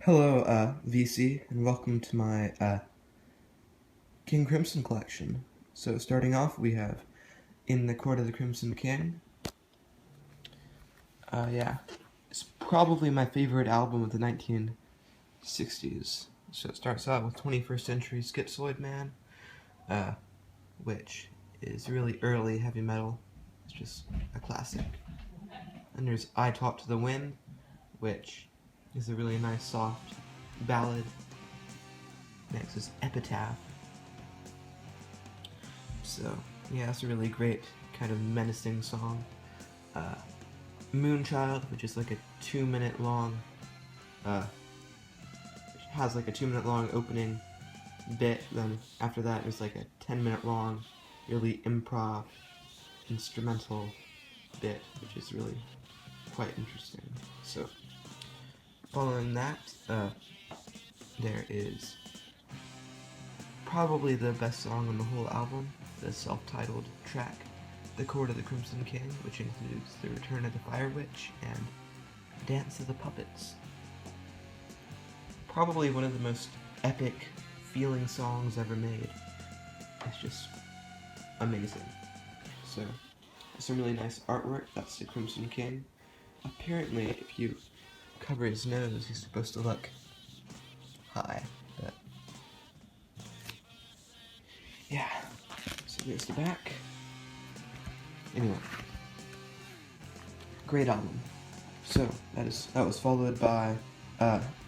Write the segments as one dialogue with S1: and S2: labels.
S1: Hello, VC, and welcome to my King Crimson collection. So, starting off, we have In the Court of the Crimson King. Yeah, it's probably my favorite album of the 1960s. So, it starts out with 21st Century Schizoid Man, which is really early heavy metal. It's just a classic. And there's I Talk to the Wind, which is a really nice, soft ballad. Next is Epitaph. So, yeah, it's a really great kind of menacing song. Moonchild, which is like a 2-minute long, has like a 2-minute long opening bit, then after that there's like a 10-minute long, really improv, instrumental bit, which is really quite interesting. So, following that, there is probably the best song on the whole album, the self-titled track, The Court of the Crimson King, which includes The Return of the Fire Witch and Dance of the Puppets. Probably one of the most epic feeling songs ever made. It's just amazing. So, some really nice artwork. That's the Crimson King. Apparently, if you cover his nose, he's supposed to look high, but yeah. So there's the back. Anyway, great album. So that was followed by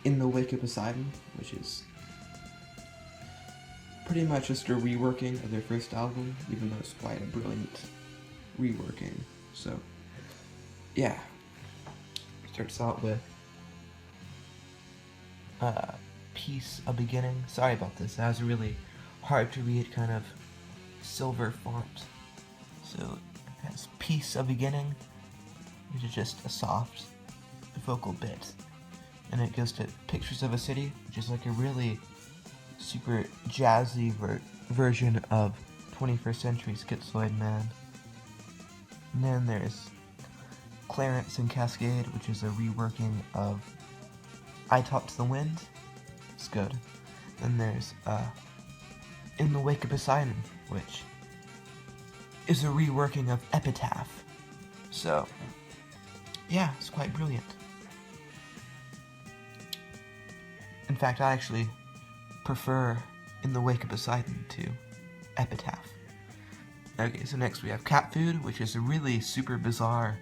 S1: In the Wake of Poseidon, which is pretty much just a reworking of their first album, even though it's quite a brilliant reworking. So yeah, starts out with Peace a Beginning. Sorry about this. That was a really hard to read kind of silver font. So it has Peace a Beginning, which is just a soft vocal bit. And it goes to Pictures of a City, which is like a really super jazzy version of 21st Century Schizoid Man. And then there's Clarence and Cascade, which is a reworking of I Talk to the Wind. It's good. Then there's In the Wake of Poseidon, which is a reworking of Epitaph. So, yeah, it's quite brilliant. In fact, I actually prefer In the Wake of Poseidon to Epitaph. Okay, so next we have Cat Food, which is a really super bizarre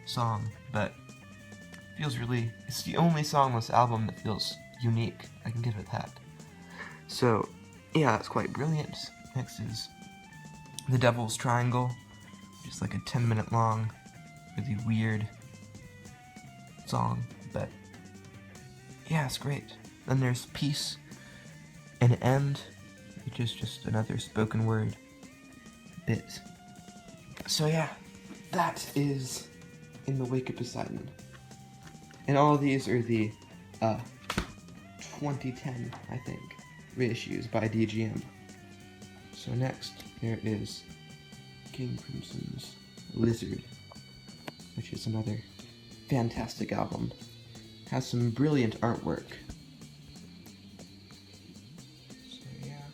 S1: song, but it's the only song on this album that feels unique. I can give it that. So, yeah, that's quite brilliant. Next is The Devil's Triangle, which is like a 10-minute long, really weird song, but yeah, it's great. Then there's Peace and End, which is just another spoken word bit. So yeah, that is In the Wake of Poseidon. And all of these are the 2010, I think, reissues by DGM. So next, there is King Crimson's Lizard, which is another fantastic album. Has some brilliant artwork. So yeah,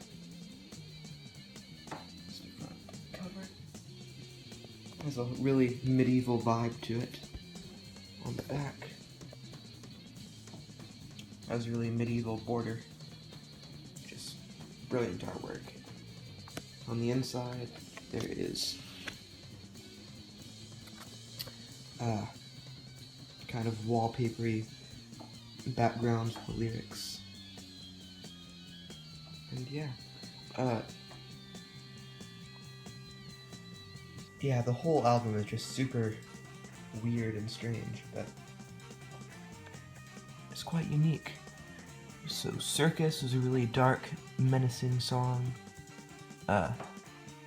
S1: that's the front cover. Has a really medieval vibe to it. On the back, has a really medieval border. Just brilliant artwork. On the inside, there is kind of wallpapery background for the lyrics. And yeah, the whole album is just super weird and strange, but it's quite unique. So Circus is a really dark, menacing song.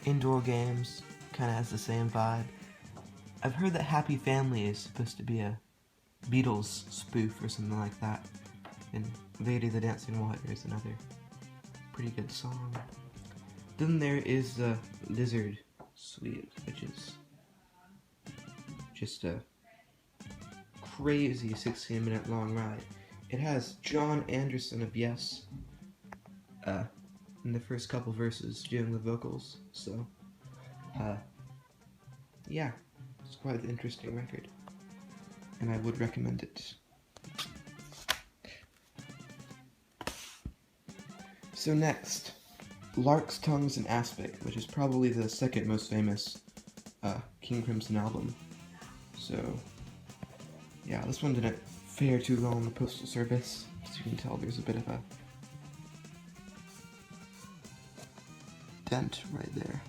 S1: Indoor Games kind of has the same vibe. I've heard that Happy Family is supposed to be a Beatles spoof or something like that. And Lady the Dancing Water is another pretty good song. Then there is the Lizard Suite, which is just a crazy 16-minute long ride. it has John Anderson of Yes in the first couple verses doing the vocals, so yeah, it's quite an interesting record, and I would recommend it. So next, Larks, Tongues, and Aspic, which is probably the second most famous King Crimson album. So yeah, this one didn't fare too well in the Postal Service. As you can tell, there's a bit of a dent right there.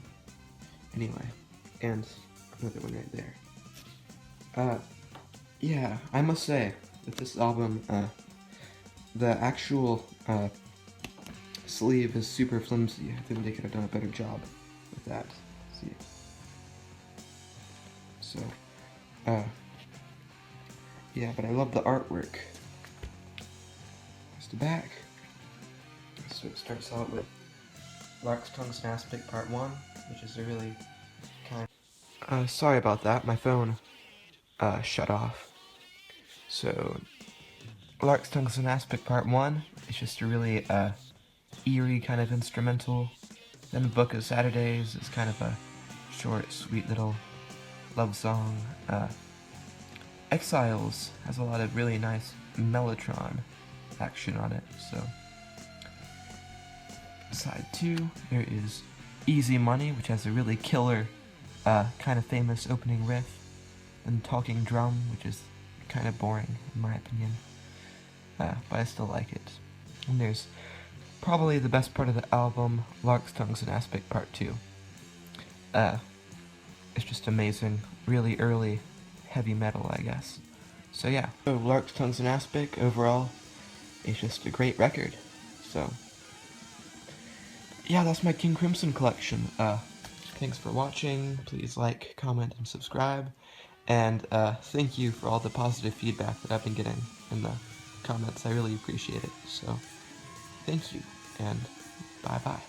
S1: Anyway, and another one right there. Yeah, I must say that this album, the actual sleeve is super flimsy. I think they could have done a better job with that. See. So, yeah, but I love the artwork. Here's the back. So it starts out with Larks, Tongues, and Aspic Part 1, which is a really kind. Sorry about that. My phone shut off. So, Larks, Tongues, and Aspic Part 1 is just a really eerie kind of instrumental. Then the Book of Saturdays is kind of a short, sweet little love song. Exiles has a lot of really nice mellotron action on it, so. Side 2, there is Easy Money, which has a really killer, kind of famous opening riff, and Talking Drum, which is kind of boring, in my opinion, but I still like it. And there's probably the best part of the album, Larks, Tongues, and Aspic Part 2. It's just amazing, really early heavy metal, I guess. So yeah, so Larks, Tongues, and Aspic, overall, it's just a great record, so. Yeah, that's my King Crimson collection. Thanks for watching. Please like, comment, and subscribe. And thank you for all the positive feedback that I've been getting in the comments. I really appreciate it. So, thank you, and bye-bye.